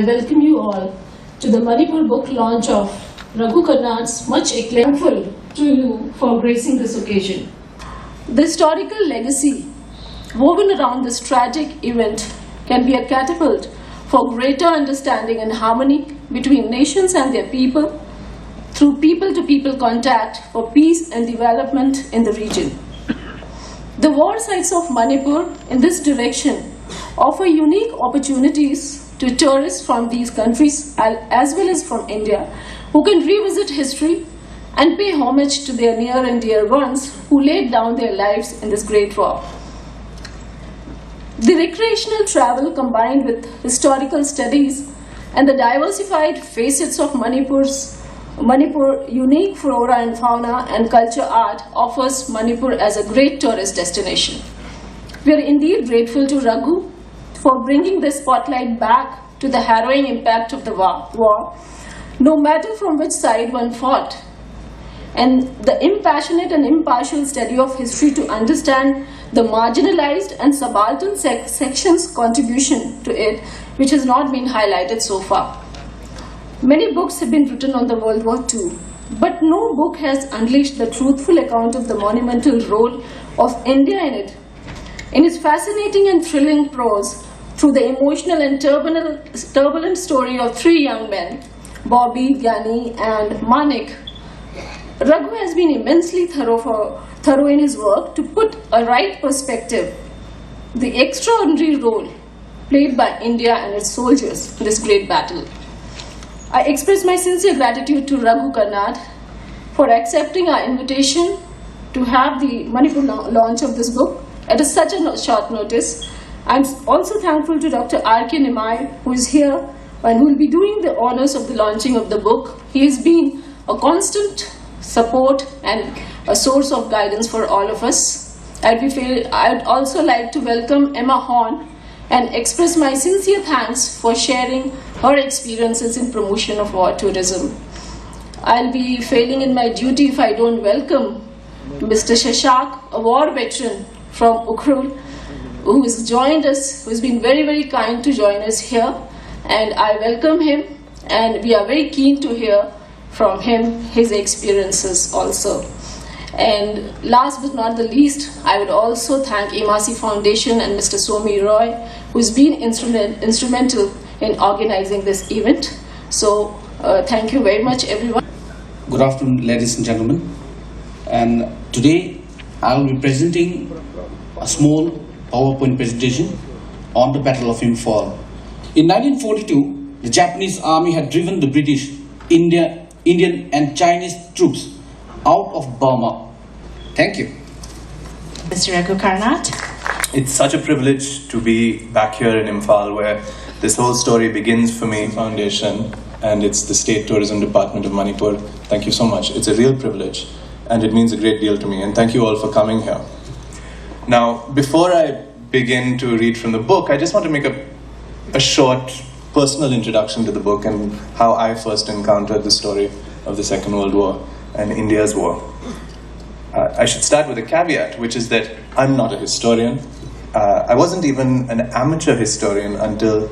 I welcome you all to the Manipur book launch of Raghu Karnad's much acclaimed. Thankful to you for gracing this occasion. The historical legacy woven around this tragic event can be a catapult for greater understanding and harmony between nations and their people through people-to-people contact for peace and development in the region. The war sites of Manipur in this direction offer unique opportunities to tourists from these countries as well as from India who can revisit history and pay homage to their near and dear ones who laid down their lives in this great war. The recreational travel combined with historical studies and the diversified facets of Manipur unique flora and fauna and culture art offers Manipur as a great tourist destination. We are indeed grateful to Raghu for bringing the spotlight back to the harrowing impact of the war, no matter from which side one fought, and the impassionate and impartial study of history to understand the marginalized and subaltern sections' contribution to it, which has not been highlighted so far. Many books have been written on the World War II, but no book has unleashed the truthful account of the monumental role of India in it. In its fascinating and thrilling prose, through the emotional and turbulent story of three young men, Bobby, Gyani, and Manik, Raghu has been immensely thorough in his work to put a right perspective the extraordinary role played by India and its soldiers in this great battle. I express my sincere gratitude to Raghu Karnad for accepting our invitation to have the Manipur launch of this book at such a short notice. I'm also thankful to Dr. R.K. Nimai, who is here and who will be doing the honors of the launching of the book. He has been a constant support and a source of guidance for all of us. I'd also like to welcome Emma Horn and express my sincere thanks for sharing her experiences in promotion of war tourism. I'll be failing in my duty if I don't welcome Mr. Shashak, a war veteran from Ukhrul, who has joined us, who has been very, very kind to join us here. And I welcome him, and we are very keen to hear from him his experiences also. And last but not the least, I would also thank Emasi Foundation and Mr. Somi Roy, who's been instrumental in organizing this event. So thank you very much, everyone. Good afternoon, ladies and gentlemen. And today I will be presenting a small PowerPoint presentation on the Battle of Imphal. In 1942, the Japanese army had driven the British, Indian and Chinese troops out of Burma. Thank you. Mr. Raghu Karnad. It's such a privilege to be back here in Imphal, where this whole story begins for me. Foundation, and it's the State Tourism Department of Manipur. Thank you so much. It's a real privilege, and it means a great deal to me. And thank you all for coming here. Now, before I begin to read from the book, I just want to make a short personal introduction to the book and how I first encountered the story of the Second World War and India's war. I should start with a caveat, which is that I'm not a historian. I wasn't even an amateur historian until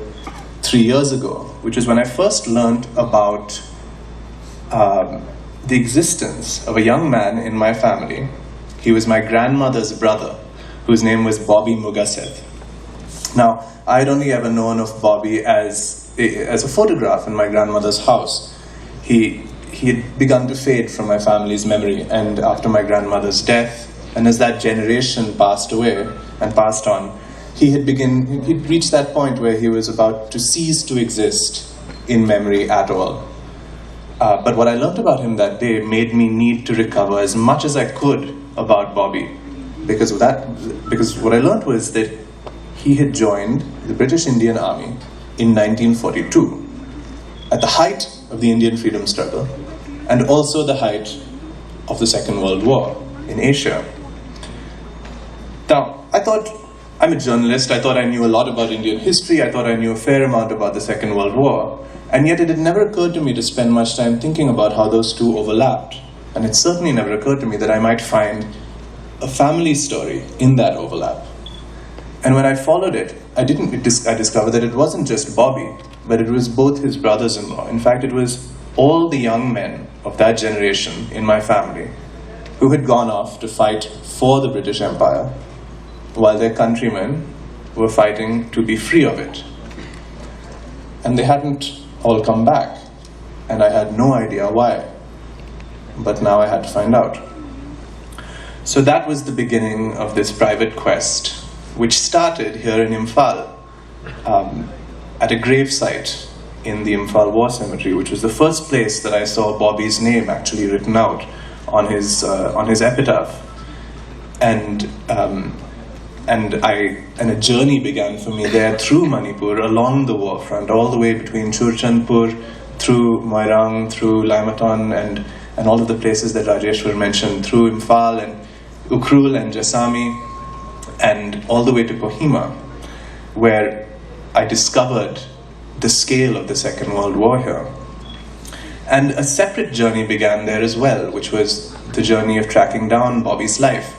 3 years ago, which is when I first learned about the existence of a young man in my family. He was my grandmother's brother, whose name was Bobby Mugaseth. Now, I'd only ever known of Bobby as a photograph in my grandmother's house. He had begun to fade from my family's memory, and after my grandmother's death, and as that generation passed away and passed on, he'd reached that point where he was about to cease to exist in memory at all. But what I learned about him that day made me need to recover as much as I could about Bobby, because what I learned was that he had joined the British Indian Army in 1942, at the height of the Indian freedom struggle, and also the height of the Second World War in Asia. Now, I'm a journalist, I thought I knew a lot about Indian history, I thought I knew a fair amount about the Second World War, and yet it had never occurred to me to spend much time thinking about how those two overlapped. And it certainly never occurred to me that I might find a family story in that overlap. And when I followed it, I discovered that it wasn't just Bobby, but it was both his brothers-in-law. In fact, it was all the young men of that generation in my family who had gone off to fight for the British Empire, while their countrymen were fighting to be free of it. And they hadn't all come back, and I had no idea why. But now I had to find out. So that was the beginning of this private quest, which started here in Imphal, at a gravesite in the Imphal War Cemetery, which was the first place that I saw Bobby's name actually written out on his epitaph. And a journey began for me there through Manipur, along the war front, all the way between Churchandpur, through Moirang, through Laimaton, and all of the places that Rajeshwar mentioned, through Imphal and Ukhrul and Jasami, and all the way to Kohima, where I discovered the scale of the Second World War here. And a separate journey began there as well, which was the journey of tracking down Bobby's life.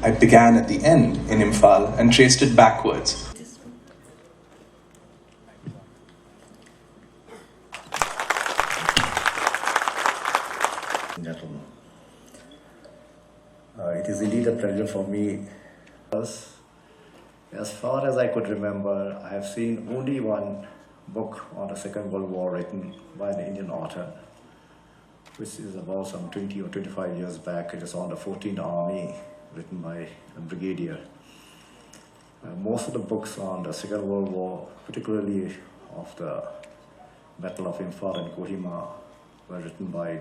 I began at the end in Imphal and traced it backwards. Gentlemen, it is indeed a pleasure for me. As far as I could remember, I have seen only one book on the Second World War written by an Indian author, which is about some 20 or 25 years back. It is on the 14th Army, written by a brigadier. Most of the books on the Second World War, particularly of the Battle of Imphal and Kohima, were written by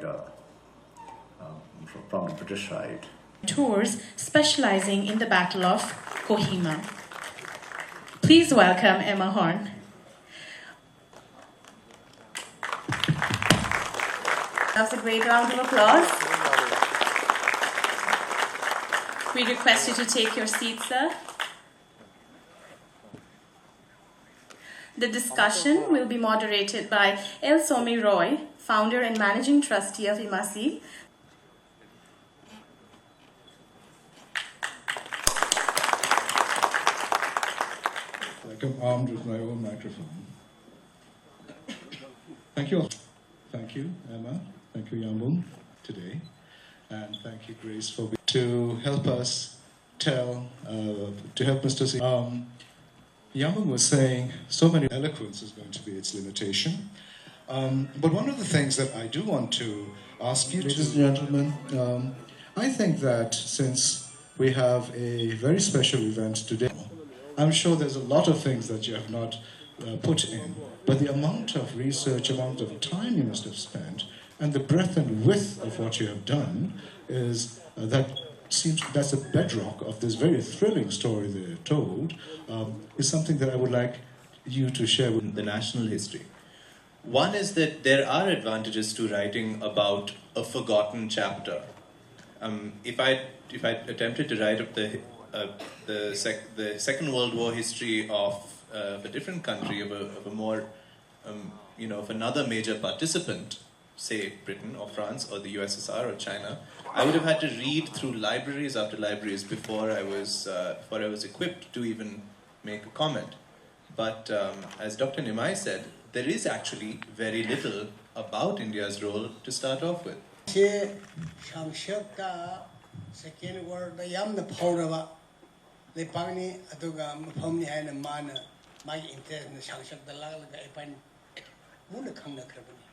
from the British side. Tours specializing in the Battle of Kohima. Please welcome Emma Horn. That's a great round of applause. We request you to take your seats, sir. The discussion will be moderated by L. Somi Roy, founder and managing trustee of IMASI. Like I'm armed with my own microphone. Thank you all. Thank you, Emma. Thank you, Yambung, today. And thank you, Grace, for to help us to help us to see. Yambung was saying so many eloquence is going to be its limitation. But one of the things that I do want to ask you, ladies and gentlemen, I think that since we have a very special event today, I'm sure there's a lot of things that you have not put in, but the amount of research, amount of time you must have spent, and the breadth and width of what you have done is that's a bedrock of this very thrilling story that you're told, is something that I would like you to share with the national history. One is that there are advantages to writing about a forgotten chapter. If I attempted to write up the Second World War history of a different country, of a more of another major participant, say Britain or France or the USSR or China, I would have had to read through libraries after libraries before I was equipped to even make a comment. But as Dr. Nimai said, there is actually very little about India's role to start off with. Second World yamna phawraba lepangni aduga mafamni haina mana mai interest na shangshak dalaglaga ipan muna khangna khrabani.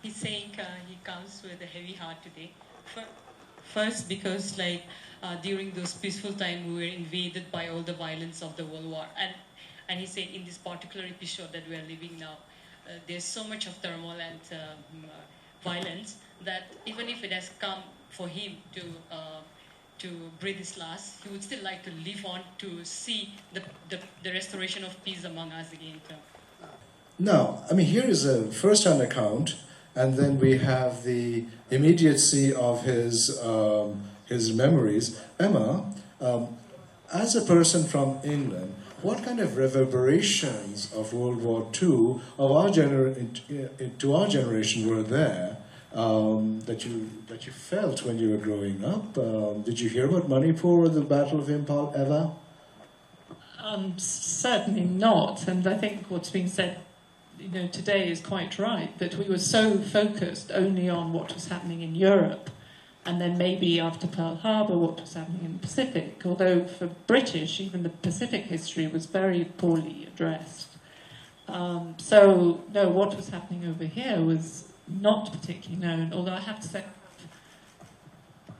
He's saying he comes with a heavy heart today. First, because during those peaceful times we were invaded by all the violence of the World War, and he said in this particular episode that we are living now, there's so much of turmoil and violence that even if it has come for him to breathe his last, he would still like to live on to see the restoration of peace among us again. Now, I mean, here is a first-hand account, and then we have the immediacy of his memories. Emma, as a person from England, what kind of reverberations of World War II to our generation were there that you felt when you were growing up? Did you hear about Manipur or the Battle of Imphal ever? Certainly not, and I think what's being said, today is quite right, that we were so focused only on what was happening in Europe, and then maybe after Pearl Harbor, what was happening in the Pacific, although for British, even the Pacific history was very poorly addressed. So, no, what was happening over here was not particularly known, although I have to say,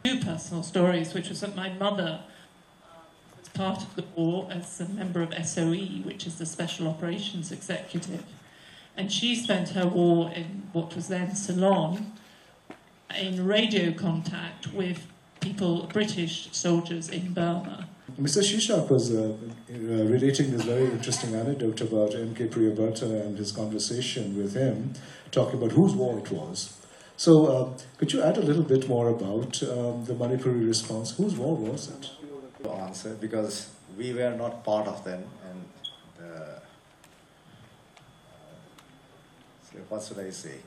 two personal stories, which was that my mother was part of the war as a member of SOE, which is the Special Operations Executive, and she spent her war in what was then Ceylon, in radio contact with British soldiers in Burma. Mr. Shishak was relating this very interesting anecdote about M.K. Priyabhata and his conversation with him, talking about whose war it was. So, could you add a little bit more about the Manipuri response? Whose war was it? To answer, because we were not part of them, and so what should I say?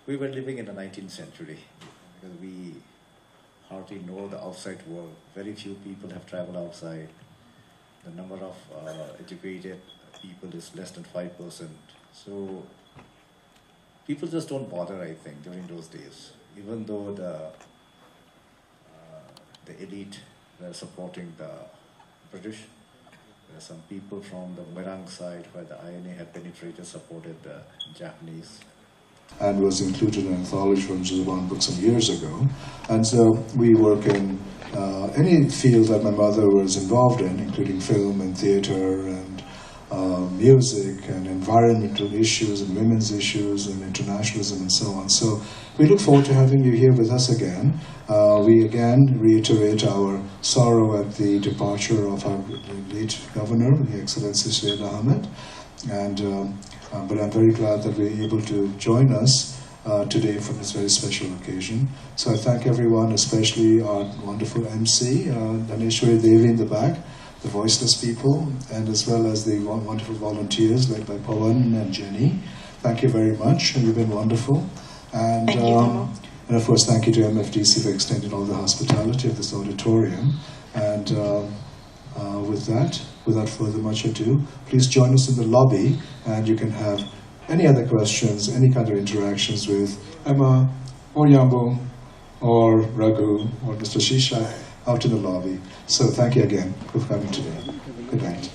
We were living in the 19th century, because we hardly know the outside world. Very few people have traveled outside. The number of educated people is less than 5%. So people just don't bother, I think, during those days. Even though the elite were supporting the British, there are some people from the Merang side where the INA had penetrated, supported the Japanese. And was included in an anthology from Juzban book some years ago. And so we work in any field that my mother was involved in, including film and theater and music and environmental issues and women's issues and internationalism and so on. So we look forward to having you here with us again. We again reiterate our sorrow at the departure of our late governor, His Excellency Syed Ahmed. And but I'm very glad that we're able to join us today for this very special occasion. So I thank everyone, especially our wonderful MC, Daneshwari Devi in the back, the voiceless people, and as well as the wonderful volunteers led by Pawan and Jenny. Thank you very much, and you've been wonderful. And, thank you, and of course, thank you to MFDC for extending all the hospitality of this auditorium. And with that, without further much ado, please join us in the lobby, and you can have any other questions, any kind of interactions with Emma or Yambo or Raghu or Mr. Shishak out in the lobby. So thank you again for coming today. Good night.